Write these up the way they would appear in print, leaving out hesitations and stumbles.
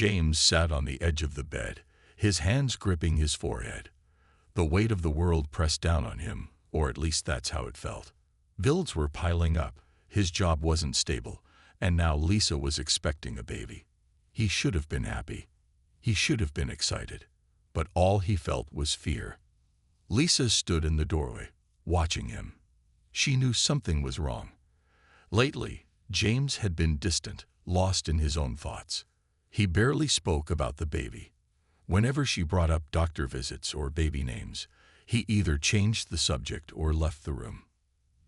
James sat on the edge of the bed, his hands gripping his forehead. The weight of the world pressed down on him, or at least that's how it felt. Bills were piling up, his job wasn't stable, and now Lisa was expecting a baby. He should have been happy. He should have been excited. But all he felt was fear. Lisa stood in the doorway, watching him. She knew something was wrong. Lately, James had been distant, lost in his own thoughts. He barely spoke about the baby. Whenever she brought up doctor visits or baby names, he either changed the subject or left the room.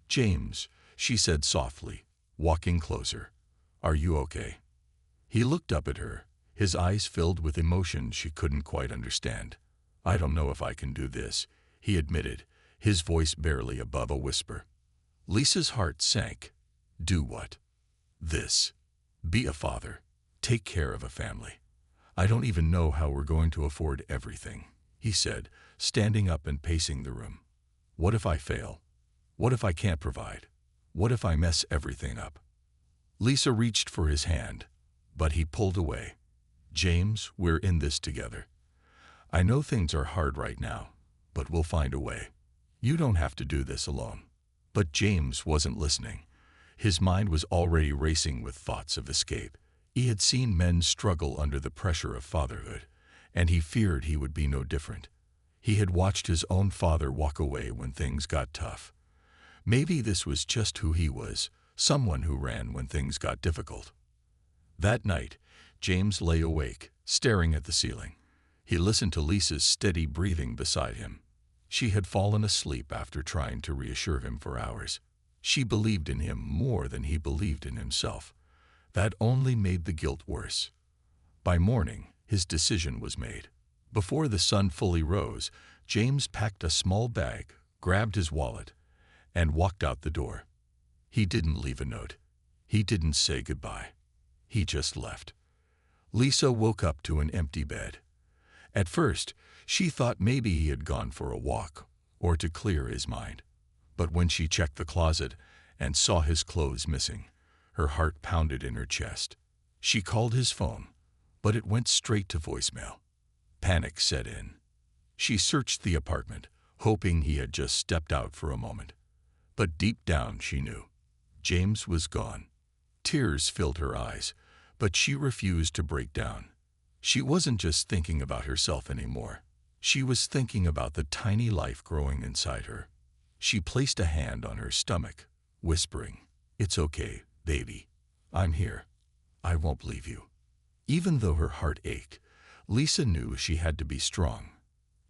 "James," she said softly, walking closer. "Are you okay?" He looked up at her, his eyes filled with emotion she couldn't quite understand. "I don't know if I can do this," he admitted, his voice barely above a whisper. Lisa's heart sank. "Do what?" "This. Be a father. Take care of a family. I don't even know how we're going to afford everything," he said, standing up and pacing the room. "What if I fail? What if I can't provide? What if I mess everything up?" Lisa reached for his hand, but he pulled away. "James, we're in this together. I know things are hard right now, but we'll find a way. You don't have to do this alone." But James wasn't listening. His mind was already racing with thoughts of escape. He had seen men struggle under the pressure of fatherhood, and he feared he would be no different. He had watched his own father walk away when things got tough. Maybe this was just who he was, someone who ran when things got difficult. That night, James lay awake, staring at the ceiling. He listened to Lisa's steady breathing beside him. She had fallen asleep after trying to reassure him for hours. She believed in him more than he believed in himself. That only made the guilt worse. By morning, his decision was made. Before the sun fully rose, James packed a small bag, grabbed his wallet, and walked out the door. He didn't leave a note. He didn't say goodbye. He just left. Lisa woke up to an empty bed. At first, she thought maybe he had gone for a walk, or to clear his mind. But when she checked the closet and saw his clothes missing, her heart pounded in her chest. She called his phone, but it went straight to voicemail. Panic set in. She searched the apartment, hoping he had just stepped out for a moment. But deep down she knew. James was gone. Tears filled her eyes, but she refused to break down. She wasn't just thinking about herself anymore. She was thinking about the tiny life growing inside her. She placed a hand on her stomach, whispering, "It's okay, baby. I'm here. I won't leave you." Even though her heart ached, Lisa knew she had to be strong.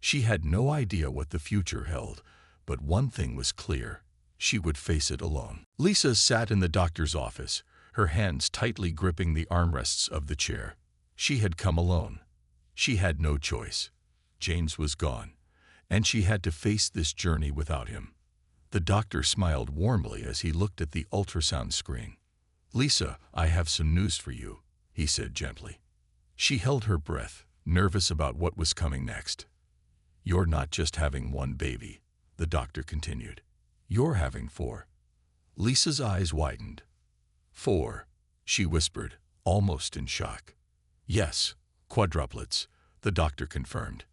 She had no idea what the future held, but one thing was clear: she would face it alone. Lisa sat in the doctor's office, her hands tightly gripping the armrests of the chair. She had come alone. She had no choice. James was gone, and she had to face this journey without him. The doctor smiled warmly as he looked at the ultrasound screen. "Lisa, I have some news for you," he said gently. She held her breath, nervous about what was coming next. "You're not just having one baby," the doctor continued. "You're having 4. Lisa's eyes widened. "4," she whispered, almost in shock. "Yes, quadruplets," the doctor confirmed.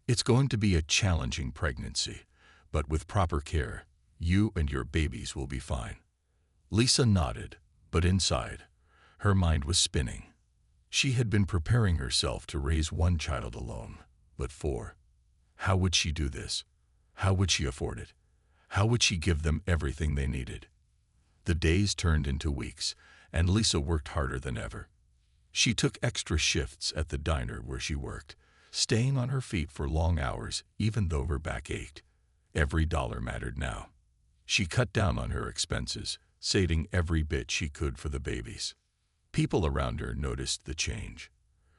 "It's going to be a challenging pregnancy, but with proper care, you and your babies will be fine." Lisa nodded, but inside, her mind was spinning. She had been preparing herself to raise one child alone, but 4. How would she do this? How would she afford it? How would she give them everything they needed? The days turned into weeks, and Lisa worked harder than ever. She took extra shifts at the diner where she worked, staying on her feet for long hours even though her back ached. Every dollar mattered now. She cut down on her expenses, saving every bit she could for the babies. People around her noticed the change.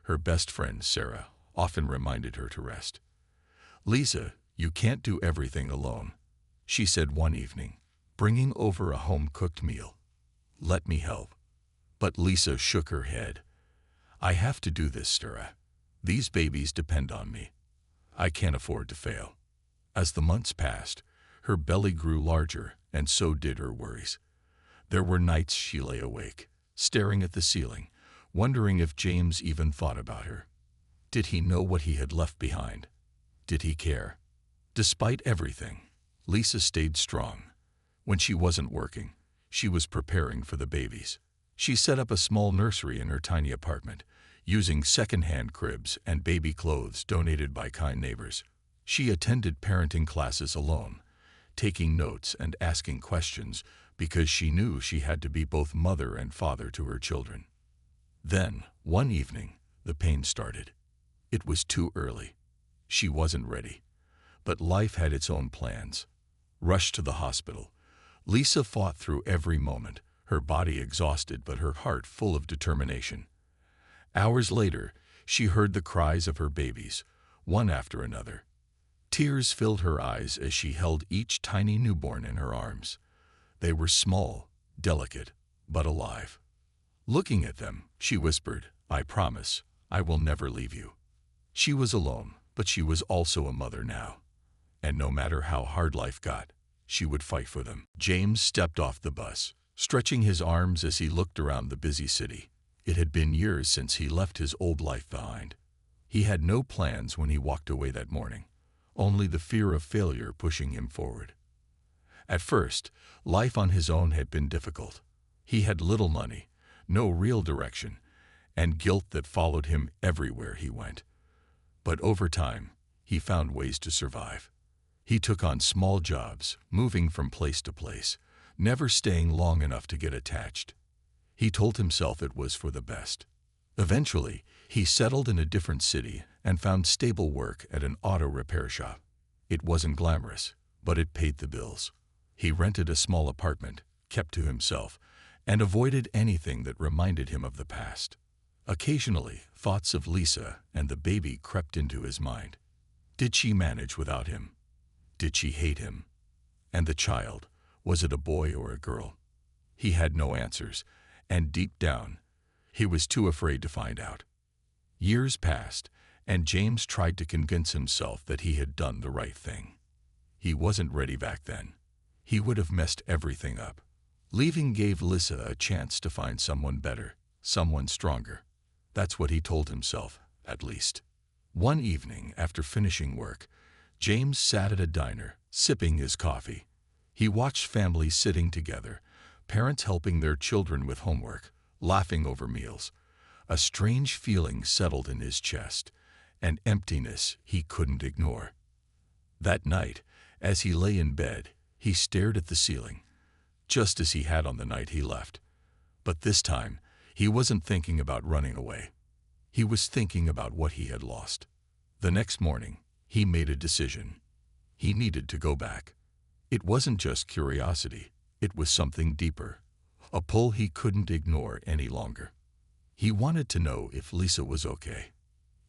Her best friend, Sarah, often reminded her to rest. "Lisa, you can't do everything alone," she said one evening, bringing over a home-cooked meal. "Let me help." But Lisa shook her head. "I have to do this, Sarah. These babies depend on me. I can't afford to fail." As the months passed, her belly grew larger, and so did her worries. There were nights she lay awake, staring at the ceiling, wondering if James even thought about her. Did he know what he had left behind? Did he care? Despite everything, Lisa stayed strong. When she wasn't working, she was preparing for the babies. She set up a small nursery in her tiny apartment, using second-hand cribs and baby clothes donated by kind neighbors. She attended parenting classes alone, taking notes and asking questions because she knew she had to be both mother and father to her children. Then, one evening, the pain started. It was too early. She wasn't ready. But life had its own plans. Rushed to the hospital, Lisa fought through every moment, her body exhausted but her heart full of determination. Hours later, she heard the cries of her babies, one after another. Tears filled her eyes as she held each tiny newborn in her arms. They were small, delicate, but alive. Looking at them, she whispered, "I promise, I will never leave you." She was alone, but she was also a mother now. And no matter how hard life got, she would fight for them. James stepped off the bus, stretching his arms as he looked around the busy city. It had been years since he left his old life behind. He had no plans when he walked away that morning, only the fear of failure pushing him forward. At first, life on his own had been difficult. He had little money, no real direction, and guilt that followed him everywhere he went. But over time, he found ways to survive. He took on small jobs, moving from place to place, never staying long enough to get attached. He told himself it was for the best. Eventually, he settled in a different city and found stable work at an auto repair shop. It wasn't glamorous, but it paid the bills. He rented a small apartment, kept to himself, and avoided anything that reminded him of the past. Occasionally, thoughts of Lisa and the baby crept into his mind. Did she manage without him? Did she hate him? And the child, was it a boy or a girl? He had no answers, and deep down, he was too afraid to find out. Years passed, and James tried to convince himself that he had done the right thing. He wasn't ready back then. He would have messed everything up. Leaving gave Lisa a chance to find someone better, someone stronger. That's what he told himself, at least. One evening, after finishing work, James sat at a diner, sipping his coffee. He watched families sitting together, parents helping their children with homework, laughing over meals. A strange feeling settled in his chest, an emptiness he couldn't ignore. That night, as he lay in bed, he stared at the ceiling, just as he had on the night he left. But this time, he wasn't thinking about running away. He was thinking about what he had lost. The next morning, he made a decision. He needed to go back. It wasn't just curiosity. It was something deeper, a pull he couldn't ignore any longer. He wanted to know if Lisa was okay.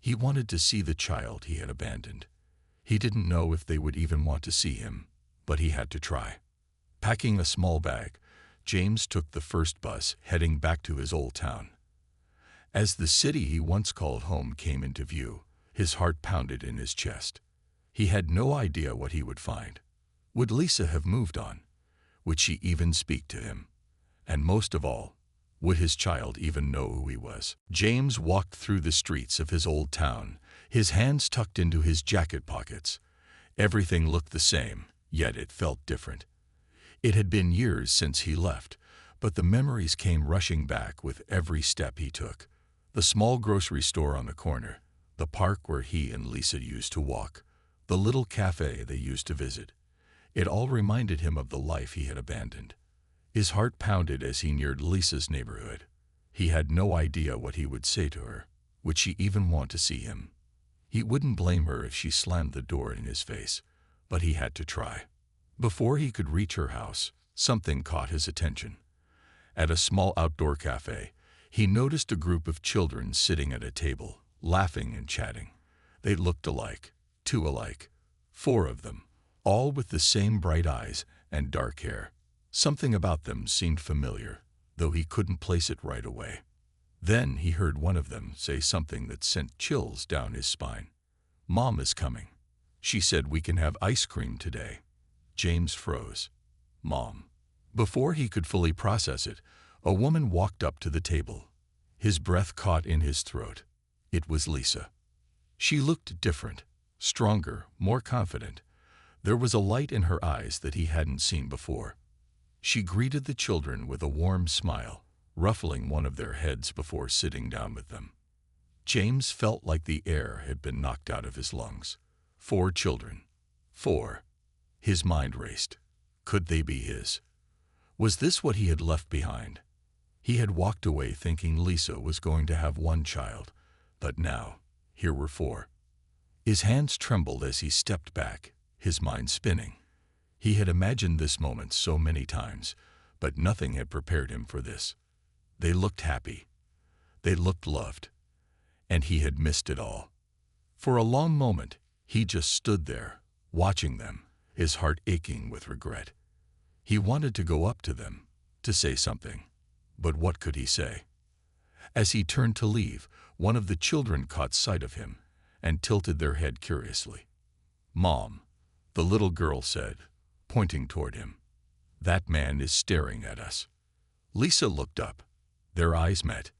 He wanted to see the child he had abandoned. He didn't know if they would even want to see him, but he had to try. Packing a small bag, James took the first bus, heading back to his old town. As the city he once called home came into view, his heart pounded in his chest. He had no idea what he would find. Would Lisa have moved on? Would she even speak to him? And most of all, would his child even know who he was? James walked through the streets of his old town, his hands tucked into his jacket pockets. Everything looked the same, yet it felt different. It had been years since he left, but the memories came rushing back with every step he took. The small grocery store on the corner, the park where he and Lisa used to walk, the little cafe they used to visit. It all reminded him of the life he had abandoned. His heart pounded as he neared Lisa's neighborhood. He had no idea what he would say to her. Would she even want to see him? He wouldn't blame her if she slammed the door in his face, but he had to try. Before he could reach her house, something caught his attention. At a small outdoor cafe, he noticed a group of children sitting at a table, laughing and chatting. They looked alike, two alike, 4 of them, all with the same bright eyes and dark hair. Something about them seemed familiar, though he couldn't place it right away. Then he heard one of them say something that sent chills down his spine. "Mom is coming. She said we can have ice cream today." James froze. Mom. Before he could fully process it, a woman walked up to the table. His breath caught in his throat. It was Lisa. She looked different, stronger, more confident. There was a light in her eyes that he hadn't seen before. She greeted the children with a warm smile, ruffling one of their heads before sitting down with them. James felt like the air had been knocked out of his lungs. 4 children. 4. His mind raced. Could they be his? Was this what he had left behind? He had walked away thinking Lisa was going to have 1 child, but now, here were 4. His hands trembled as he stepped back, his mind spinning. He had imagined this moment so many times, but nothing had prepared him for this. They looked happy. They looked loved. And he had missed it all. For a long moment, he just stood there, watching them, his heart aching with regret. He wanted to go up to them, to say something. But what could he say? As he turned to leave, one of the children caught sight of him and tilted their head curiously. "Mom," the little girl said, pointing toward him. "That man is staring at us." Lisa looked up. Their eyes met.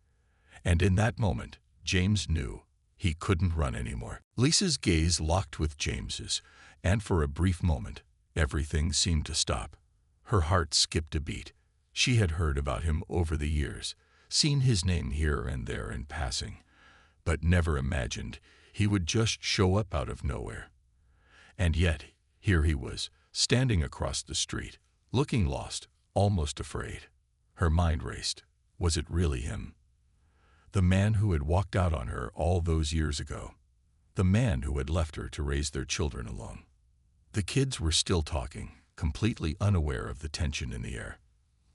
And in that moment, James knew he couldn't run anymore. Lisa's gaze locked with James's, and for a brief moment, everything seemed to stop. Her heart skipped a beat. She had heard about him over the years, seen his name here and there in passing, but never imagined he would just show up out of nowhere. And yet, here he was, standing across the street, looking lost, almost afraid. Her mind raced. Was it really him? The man who had walked out on her all those years ago. The man who had left her to raise their children alone. The kids were still talking, completely unaware of the tension in the air.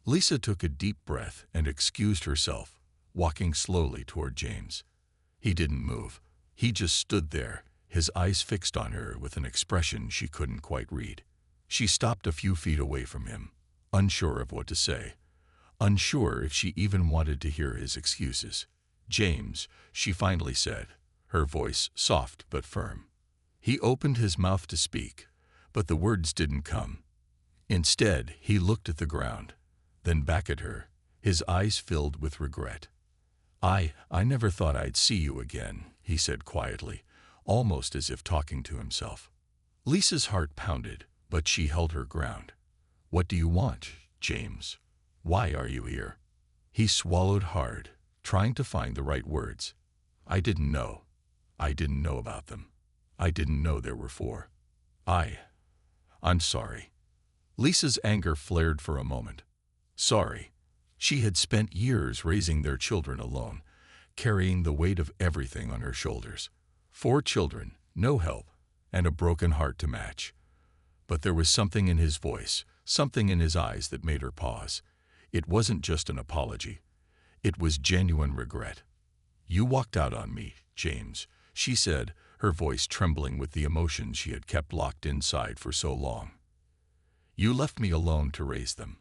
Lisa took a deep breath and excused herself, walking slowly toward James. He didn't move. He just stood there, his eyes fixed on her with an expression she couldn't quite read. She stopped a few feet away from him, unsure of what to say, unsure if she even wanted to hear his excuses. "James," she finally said, her voice soft but firm. He opened his mouth to speak, but the words didn't come. Instead, he looked at the ground, then back at her, his eyes filled with regret. I never thought I'd see you again," he said quietly, almost as if talking to himself. Lisa's heart pounded, but she held her ground. "What do you want, James? Why are you here?" He swallowed hard, trying to find the right words. "I didn't know. I didn't know about them. I didn't know there were 4. I'm sorry." Lisa's anger flared for a moment. Sorry. She had spent years raising their children alone, carrying the weight of everything on her shoulders. 4 children, no help, and a broken heart to match. But there was something in his voice, something in his eyes that made her pause. It wasn't just an apology. It was genuine regret. "You walked out on me, James," she said, her voice trembling with the emotion she had kept locked inside for so long. "You left me alone to raise them.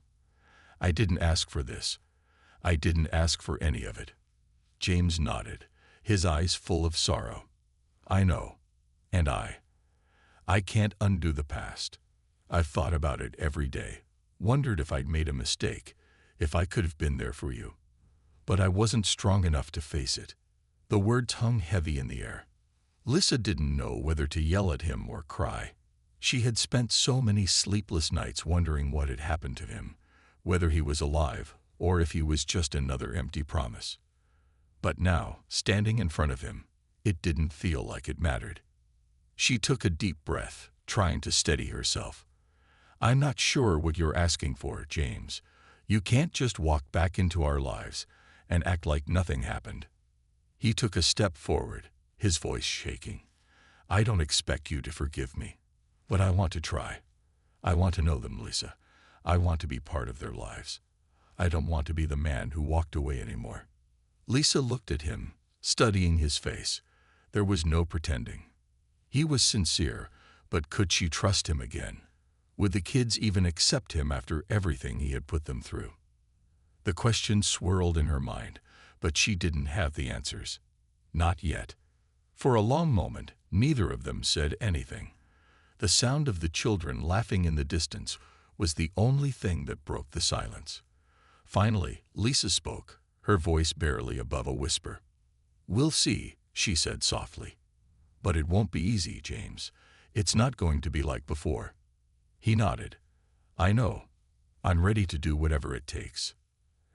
I didn't ask for this. I didn't ask for any of it." James nodded, his eyes full of sorrow. "I know. And I can't undo the past. I've thought about it every day, wondered if I'd made a mistake, if I could have been there for you. But I wasn't strong enough to face it." The words hung heavy in the air. Lisa didn't know whether to yell at him or cry. She had spent so many sleepless nights wondering what had happened to him, whether he was alive or if he was just another empty promise. But now, standing in front of him, it didn't feel like it mattered. She took a deep breath, trying to steady herself. "I'm not sure what you're asking for, James. You can't just walk back into our lives and act like nothing happened." He took a step forward, his voice shaking. "I don't expect you to forgive me, but I want to try. I want to know them, Lisa. I want to be part of their lives. I don't want to be the man who walked away anymore." Lisa looked at him, studying his face. There was no pretending. He was sincere, but could she trust him again? Would the kids even accept him after everything he had put them through? The question swirled in her mind, but she didn't have the answers. Not yet. For a long moment, neither of them said anything. The sound of the children laughing in the distance was the only thing that broke the silence. Finally, Lisa spoke, her voice barely above a whisper. "We'll see," she said softly. "But it won't be easy, James. It's not going to be like before." He nodded. "I know. I'm ready to do whatever it takes."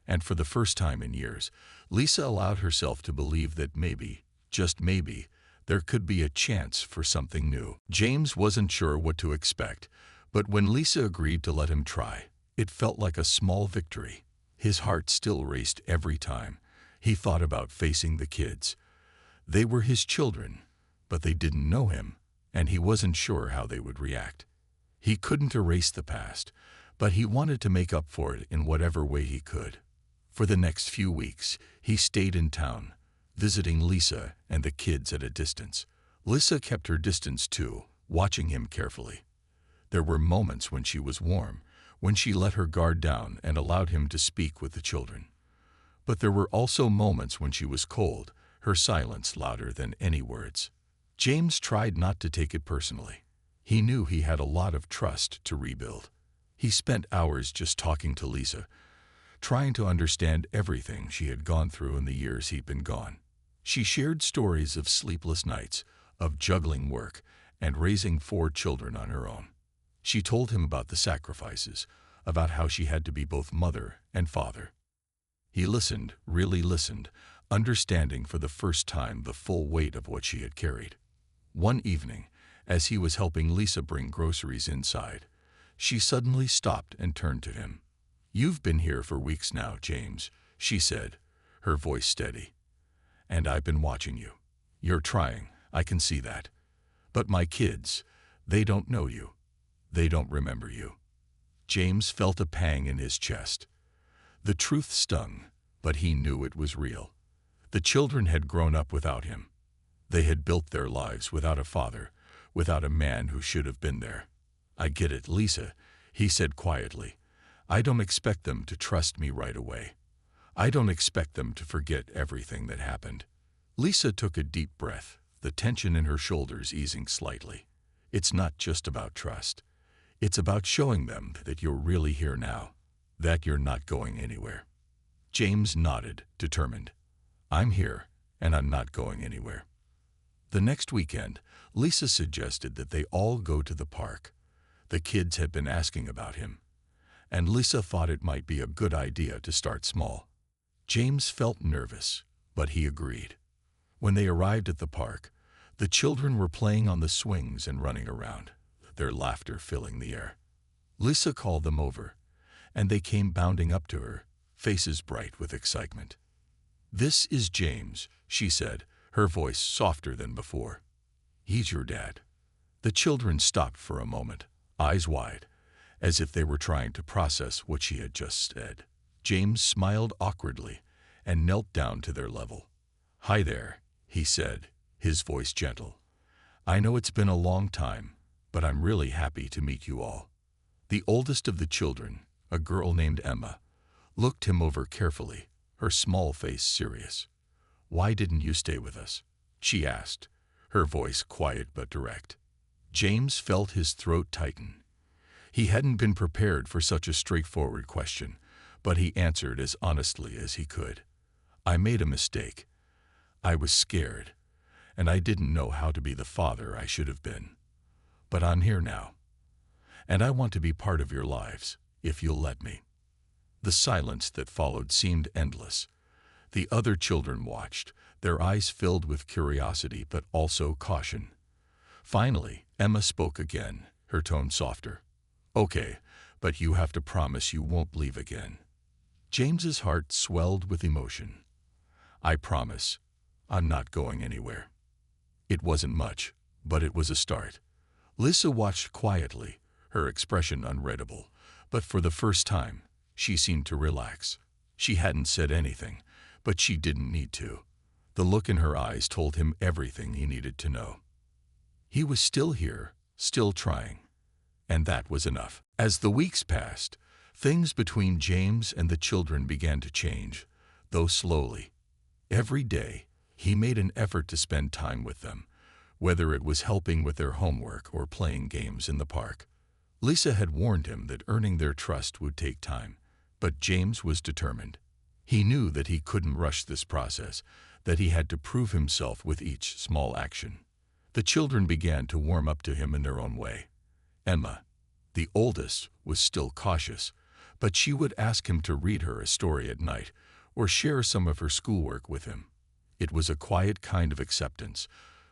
And for the first time in years, Lisa allowed herself to believe that maybe, just maybe, there could be a chance for something new. James wasn't sure what to expect, but when Lisa agreed to let him try, it felt like a small victory. His heart still raced every time he thought about facing the kids. They were his children, but they didn't know him, and he wasn't sure how they would react. He couldn't erase the past, but he wanted to make up for it in whatever way he could. For the next few weeks, he stayed in town, visiting Lisa and the kids at a distance. Lisa kept her distance too, watching him carefully. There were moments when she was warm, when she let her guard down and allowed him to speak with the children. But there were also moments when she was cold, her silence louder than any words. James tried not to take it personally. He knew he had a lot of trust to rebuild. He spent hours just talking to Lisa, trying to understand everything she had gone through in the years he'd been gone. She shared stories of sleepless nights, of juggling work, and raising 4 children on her own. She told him about the sacrifices, about how she had to be both mother and father. He listened, really listened, understanding for the first time the full weight of what she had carried. One evening, as he was helping Lisa bring groceries inside, she suddenly stopped and turned to him. "You've been here for weeks now, James," she said, her voice steady. "And I've been watching you. You're trying, I can see that. But my kids, they don't know you. They don't remember you." James felt a pang in his chest. The truth stung, but he knew it was real. The children had grown up without him. They had built their lives without a father, without a man who should have been there. "I get it, Lisa," he said quietly. "I don't expect them to trust me right away. I don't expect them to forget everything that happened." Lisa took a deep breath, the tension in her shoulders easing slightly. "It's not just about trust. It's about showing them that you're really here now, that you're not going anywhere." James nodded, determined. "I'm here, and I'm not going anywhere." The next weekend, Lisa suggested that they all go to the park. The kids had been asking about him, and Lisa thought it might be a good idea to start small. James felt nervous, but he agreed. When they arrived at the park, the children were playing on the swings and running around, their laughter filling the air. Lisa called them over, and they came bounding up to her, faces bright with excitement. "This is James," she said, her voice softer than before. "He's your dad." The children stopped for a moment, eyes wide, as if they were trying to process what she had just said. James smiled awkwardly and knelt down to their level. "Hi there," he said, his voice gentle. "I know it's been a long time, but I'm really happy to meet you all." The oldest of the children, a girl named Emma, looked him over carefully, her small face serious. "Why didn't you stay with us?" she asked, her voice quiet but direct. James felt his throat tighten. He hadn't been prepared for such a straightforward question, but he answered as honestly as he could. "I made a mistake. I was scared, and I didn't know how to be the father I should have been. But I'm here now, and I want to be part of your lives, if you'll let me." The silence that followed seemed endless. The other children watched, their eyes filled with curiosity but also caution. Finally, Emma spoke again, her tone softer. "Okay, but you have to promise you won't leave again." James's heart swelled with emotion. "I promise. I'm not going anywhere." It wasn't much, but it was a start. Lisa watched quietly, her expression unreadable, but for the first time, she seemed to relax. She hadn't said anything, but she didn't need to. The look in her eyes told him everything he needed to know. He was still here, still trying, and that was enough. As the weeks passed, things between James and the children began to change, though slowly. Every day, he made an effort to spend time with them, whether it was helping with their homework or playing games in the park. Lisa had warned him that earning their trust would take time, but James was determined. He knew that he couldn't rush this process, that he had to prove himself with each small action. The children began to warm up to him in their own way. Emma, the oldest, was still cautious, but she would ask him to read her a story at night or share some of her schoolwork with him. It was a quiet kind of acceptance,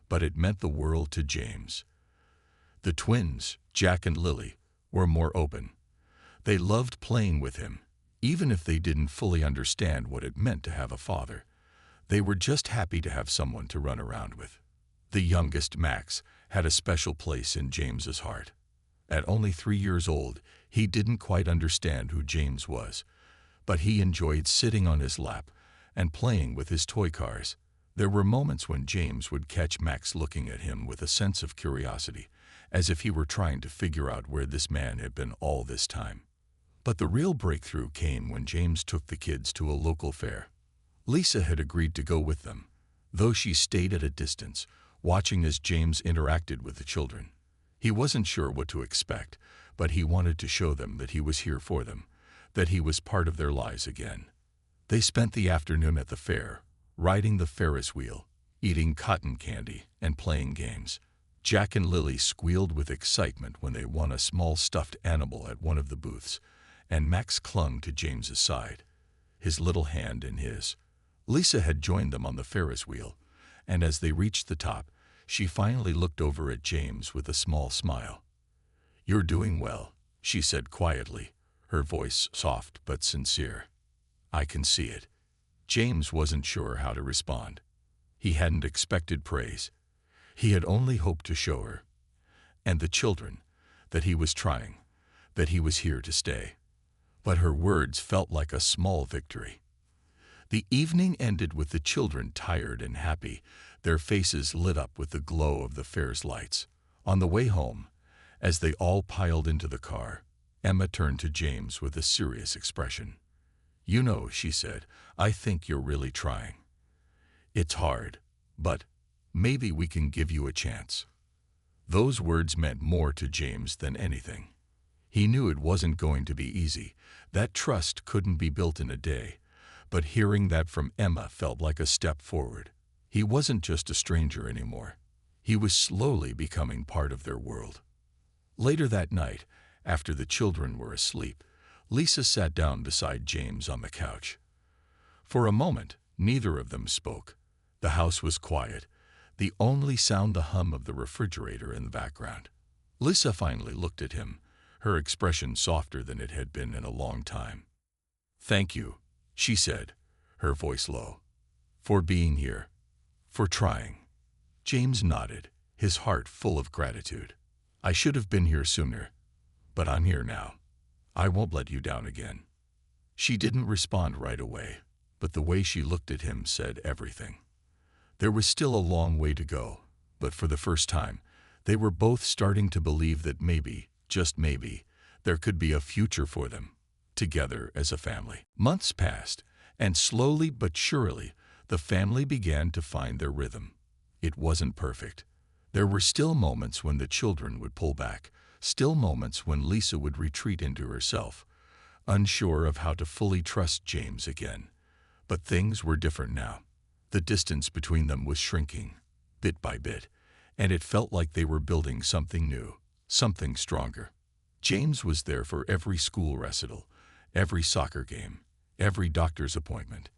but it meant the world to James. The twins, Jack and Lily, were more open. They loved playing with him, even if they didn't fully understand what it meant to have a father. They were just happy to have someone to run around with. The youngest, Max, had a special place in James's heart. At only 3 years old, he didn't quite understand who James was, but he enjoyed sitting on his lap and playing with his toy cars. There were moments when James would catch Max looking at him with a sense of curiosity, as if he were trying to figure out where this man had been all this time. But the real breakthrough came when James took the kids to a local fair. Lisa had agreed to go with them, though she stayed at a distance, watching as James interacted with the children. He wasn't sure what to expect, but he wanted to show them that he was here for them, that he was part of their lives again. They spent the afternoon at the fair, riding the Ferris wheel, eating cotton candy, and playing games. Jack and Lily squealed with excitement when they won a small stuffed animal at one of the booths, and Max clung to James's side, his little hand in his. Lisa had joined them on the Ferris wheel, and as they reached the top, she finally looked over at James with a small smile. "You're doing well," she said quietly, her voice soft but sincere. "I can see it." James wasn't sure how to respond. He hadn't expected praise. He had only hoped to show her, and the children, that he was trying, that he was here to stay. But her words felt like a small victory. The evening ended with the children tired and happy, their faces lit up with the glow of the fair's lights. On the way home, as they all piled into the car, Emma turned to James with a serious expression. "You know," she said, "I think you're really trying. It's hard, but maybe we can give you a chance." Those words meant more to James than anything. He knew it wasn't going to be easy, that trust couldn't be built in a day, but hearing that from Emma felt like a step forward. He wasn't just a stranger anymore. He was slowly becoming part of their world. Later that night, after the children were asleep, Lisa sat down beside James on the couch. For a moment, neither of them spoke. The house was quiet, the only sound the hum of the refrigerator in the background. Lisa finally looked at him, her expression softer than it had been in a long time. "Thank you," she said, her voice low, "for being here, for trying." James nodded, his heart full of gratitude. "I should have been here sooner, but I'm here now. I won't let you down again." She didn't respond right away, but the way she looked at him said everything. There was still a long way to go, but for the first time, they were both starting to believe that maybe, just maybe, there could be a future for them, together as a family. Months passed, and slowly but surely, the family began to find their rhythm. It wasn't perfect. There were still moments when the children would pull back, still moments when Lisa would retreat into herself, unsure of how to fully trust James again. But things were different now. The distance between them was shrinking, bit by bit, and it felt like they were building something new, something stronger. James was there for every school recital, every soccer game, every doctor's appointment.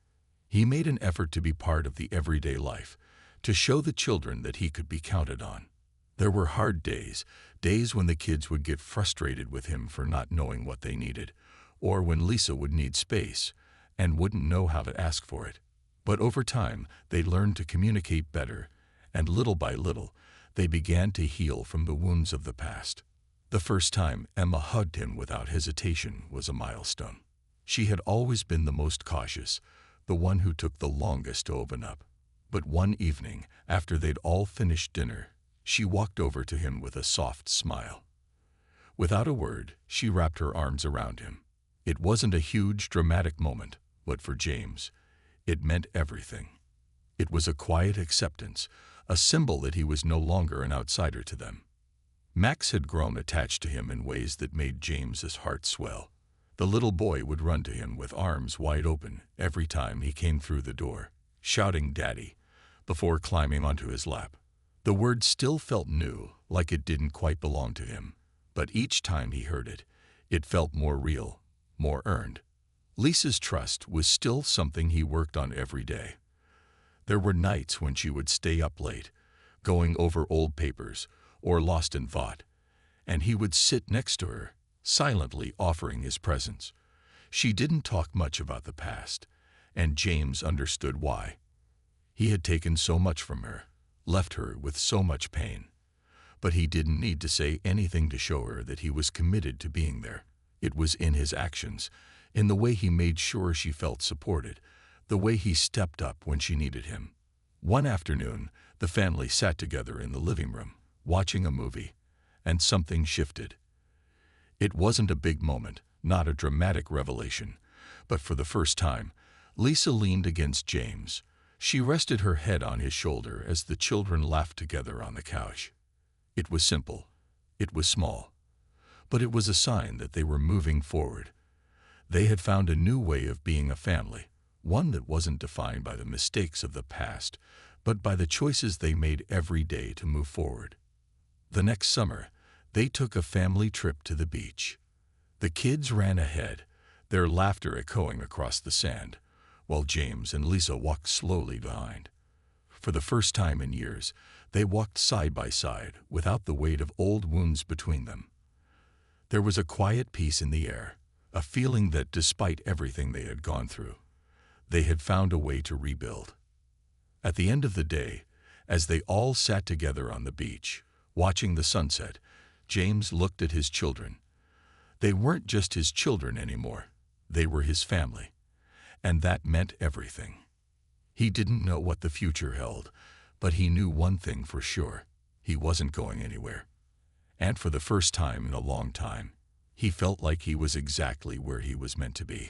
He made an effort to be part of the everyday life, to show the children that he could be counted on. There were hard days, days when the kids would get frustrated with him for not knowing what they needed, or when Lisa would need space and wouldn't know how to ask for it. But over time, they learned to communicate better, and little by little, they began to heal from the wounds of the past. The first time Emma hugged him without hesitation was a milestone. She had always been the most cautious, the one who took the longest to open up. But one evening, after they'd all finished dinner, she walked over to him with a soft smile. Without a word, she wrapped her arms around him. It wasn't a huge, dramatic moment, but for James, it meant everything. It was a quiet acceptance, a symbol that he was no longer an outsider to them. Max had grown attached to him in ways that made James's heart swell. The little boy would run to him with arms wide open every time he came through the door, shouting "Daddy," before climbing onto his lap. The word still felt new, like it didn't quite belong to him, but each time he heard it, it felt more real, more earned. Lisa's trust was still something he worked on every day. There were nights when she would stay up late, going over old papers or lost in thought, and he would sit next to her, silently offering his presence. She didn't talk much about the past, and James understood why. He had taken so much from her, left her with so much pain. But he didn't need to say anything to show her that he was committed to being there. It was in his actions, in the way he made sure she felt supported, the way he stepped up when she needed him. One afternoon, the family sat together in the living room, watching a movie, and something shifted. It wasn't a big moment, not a dramatic revelation, but for the first time, Lisa leaned against James. She rested her head on his shoulder as the children laughed together on the couch. It was simple. It was small. But it was a sign that they were moving forward. They had found a new way of being a family, one that wasn't defined by the mistakes of the past, but by the choices they made every day to move forward. The next summer, they took a family trip to the beach. The kids ran ahead, their laughter echoing across the sand, while James and Lisa walked slowly behind. For the first time in years, they walked side by side without the weight of old wounds between them. There was a quiet peace in the air, a feeling that despite everything they had gone through, they had found a way to rebuild. At the end of the day, as they all sat together on the beach, watching the sunset, James looked at his children. They weren't just his children anymore. They were his family. And that meant everything. He didn't know what the future held, but he knew one thing for sure. He wasn't going anywhere. And for the first time in a long time, he felt like he was exactly where he was meant to be.